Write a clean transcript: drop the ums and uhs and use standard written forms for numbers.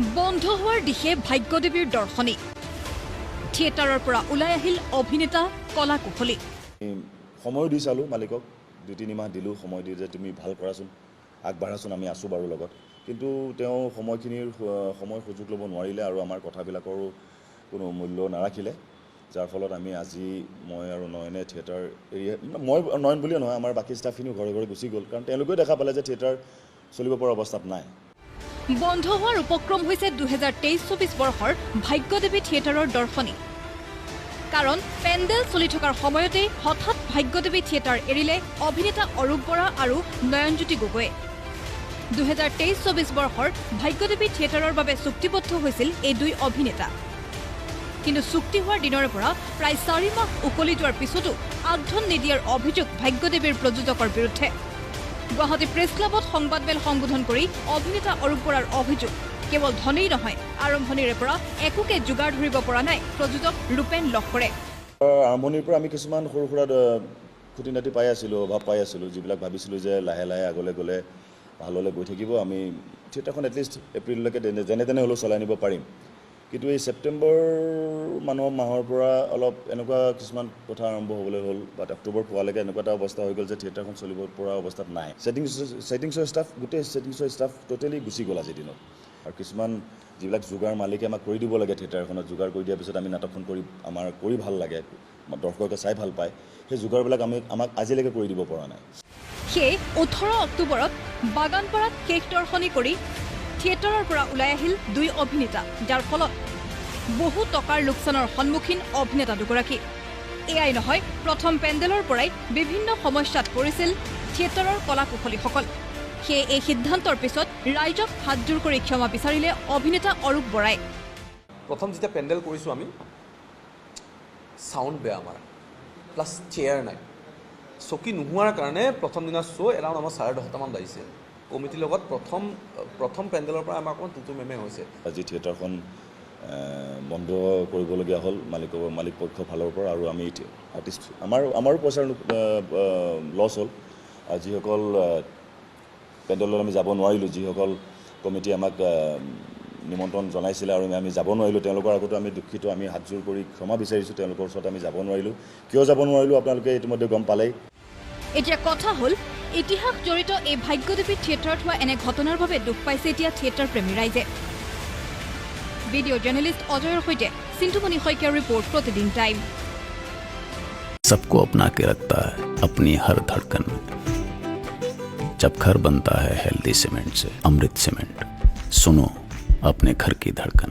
বন্ধ হোৱাৰ দিশে ভাগ্যদেৱীৰ দৰ্শনী থিয়েটাৰৰ পৰা ওলাই আহিল অভিনেতা কলা কুশলী সময় দি চালোঁ মালিকক 2-3 মাহ দিলোঁ সময় দি যে তুমি ভাল কৰাচোন আগবাঢ়াচোন আমি আছোঁ বাৰু লগত কিন্তু তেওঁ সময়খিনিৰ সময় সুযোগ ল'ব নোৱাৰিলে আৰু আমাৰ কথাবিলাকৰো কোনো মূল্য নাৰাখিলে যাৰ ফলত আমি আজি মই আৰু নয়নে থিয়েটাৰ এৰিয়া মই নয়ন বুলিয়ে নহয় আমাৰ বাকী ষ্টাফখিনিও ঘৰে ঘৰে গুচি গ'ল কাৰণ তেওঁলোকেও দেখা পালে যে থিয়েটাৰ চলিব পৰা অৱস্থাত নাই বন্ধ হোৱাৰ উপক্ৰম হৈছে 2023-24 বৰ্ষৰ ভাগ্যদেৱী থিয়েটাৰৰ দৰ্শনী কাৰণ পেণ্ডেল চলি থকাৰ সময়তে হঠাৎ ভাগ্যদেৱী থিয়েটাৰ এৰিলে অভিনেতা অৰূপ বৰা আৰু নয়নজ্যোতি গগৈয়ে 2023-24 বৰ্ষৰ ভাগ্যদেৱী থিয়েটাৰৰ বাবে চুক্তিবদ্ধ হৈছিল এই দুই অভিনেতা কিন্তু চুক্তি হোৱাৰ দিনৰ পৰা প্ৰায় 4 মাহ উকলি যোৱাৰ পিছতো আগধন নিদিয়াৰ অভিযোগ ভাগ্যদেৱীৰ প্ৰযোজকৰ বিৰুদ্ধে গুৱাহাটী প্ৰেছ ক্লাবত সংবাদমেল সম্বোধন কৰি অভিনেতা অৰূপ বৰাৰ অভিযোগ কেৱল ধনেই নহয় আৰম্ভণিৰে পৰা একোকে যোগাৰ ধৰিব পৰা নাই প্ৰযোজক ৰূপেন লহকৰে আৰম্ভণিৰ পৰা আমি কিছুমান সৰু সুৰা খুঁটি নাটি পাই আছিলোঁ অভাৱ পাই আছিলোঁ যিবিলাক ভাবিছিলোঁ যে লাহে লাহে আগলৈ গ'লে ভাললৈ গৈ থাকিব আমি থিয়েটাৰখন এটলিষ্ট এপ্ৰিললৈকে যেনে তেনে হ'লেও চলাই নিব পাৰিম কিন্তু এই ছেপ্টেম্বৰ মাহৰ পৰা অলপ এনেকুৱা কিছুমান কথা আৰম্ভ হ'বলৈ হ'ল বা অক্টোবৰ পোৱালৈকে এনেকুৱা এটা অৱস্থা হৈ গ'ল যে থিয়েটাৰখন চলিব পৰা অৱস্থাত নাই ছেটিংছৰ ষ্টাফ গোটেই ছেটিংছৰ ষ্টাফ টোটেলি গুচি গ'ল আজিৰ দিনত আৰু কিছুমান যিবিলাক যোগাৰ মালিকে আমাক কৰি দিব লাগে থিয়েটাৰখনত যোগাৰ কৰি দিয়াৰ পিছত আমি নাটকখন কৰি ভাল লাগে দৰ্শকে চাই ভাল পায় সেই যোগাৰবিলাক আমাক আজিলৈকে কৰি দিব পৰা নাই সেই 18 অক্টোবৰত বাগানপাৰাত শেষ দৰ্শনী কৰি থিয়েটাৰৰ পৰা ওলাই আহিল দুই অভিনেতা যাৰ ফলত বহু টকাৰ লোকচানৰ সন্মুখীন অভিনেতা দুগৰাকী এয়াই নহয় প্ৰথম পেণ্ডেলৰ পৰাই বিভিন্ন সমস্যাত পৰিছিল থিয়েটাৰৰ কলা কুশলীসকল সেয়ে এই সিদ্ধান্তৰ পিছত ৰাইজক হাতজোৰ কৰি ক্ষমা বিচাৰিলে অভিনেতা অৰূপ বৰাই প্ৰথম যেতিয়া পেণ্ডেল কৰিছোঁ আমি সাউণ্ড বেয়া আমাৰ প্লাছ চেয়াৰ নাই চকী নোহোৱাৰ কাৰণে প্ৰথম দিনা শ্ব' এৰাউণ্ড আমাৰ 10:30মান বাজিছে কমিটিৰ লগত প্ৰথম পেণ্ডেলৰ পৰা আমাৰ অকণমান তুতু মেমে হৈছে আজি থিয়েটাৰখন বন্ধ কৰিবলগীয়া হ'ল মালিক পক্ষৰ ফালৰ পৰা আৰু আমি আৰ্টিষ্ট আমাৰো পইচাৰ লছ হ'ল আৰু যিসকল পেণ্ডেলত আমি যাব নোৱাৰিলোঁ যিসকল কমিটি আমাক নিমন্ত্ৰণ জনাইছিলে আৰু আমি যাব নোৱাৰিলোঁ তেওঁলোকৰ আগতো আমি দুখিত আমি হাতজোৰ কৰি ক্ষমা বিচাৰিছোঁ তেওঁলোকৰ ওচৰত আমি যাব নোৱাৰিলোঁ কিয় যাব নোৱাৰিলোঁ আপোনালোকে ইতিমধ্যে গম পালেই এতিয়া কথা হ'ল ইতিহাস জড়িত এই ভাগ্যদেৱী থিয়েটাৰত হোৱা এনে ঘটনাৰ বাবে দুখ পাইছে এতিয়া থিয়েটাৰ প্ৰেমী ৰাইজে ভিডিঅ' জাৰ্নেলিষ্ট অজয়ৰ সৈতে চিন্তুমণি শইকীয়াৰ ৰিপৰ্ট প্ৰতিদিন টাইম सबको अपना के रखता है अपनी हर धड़कन जब घर बनता है हेल्दी सीमेंट से अमृत सीमेंट सुनो अपने घर की धड़कन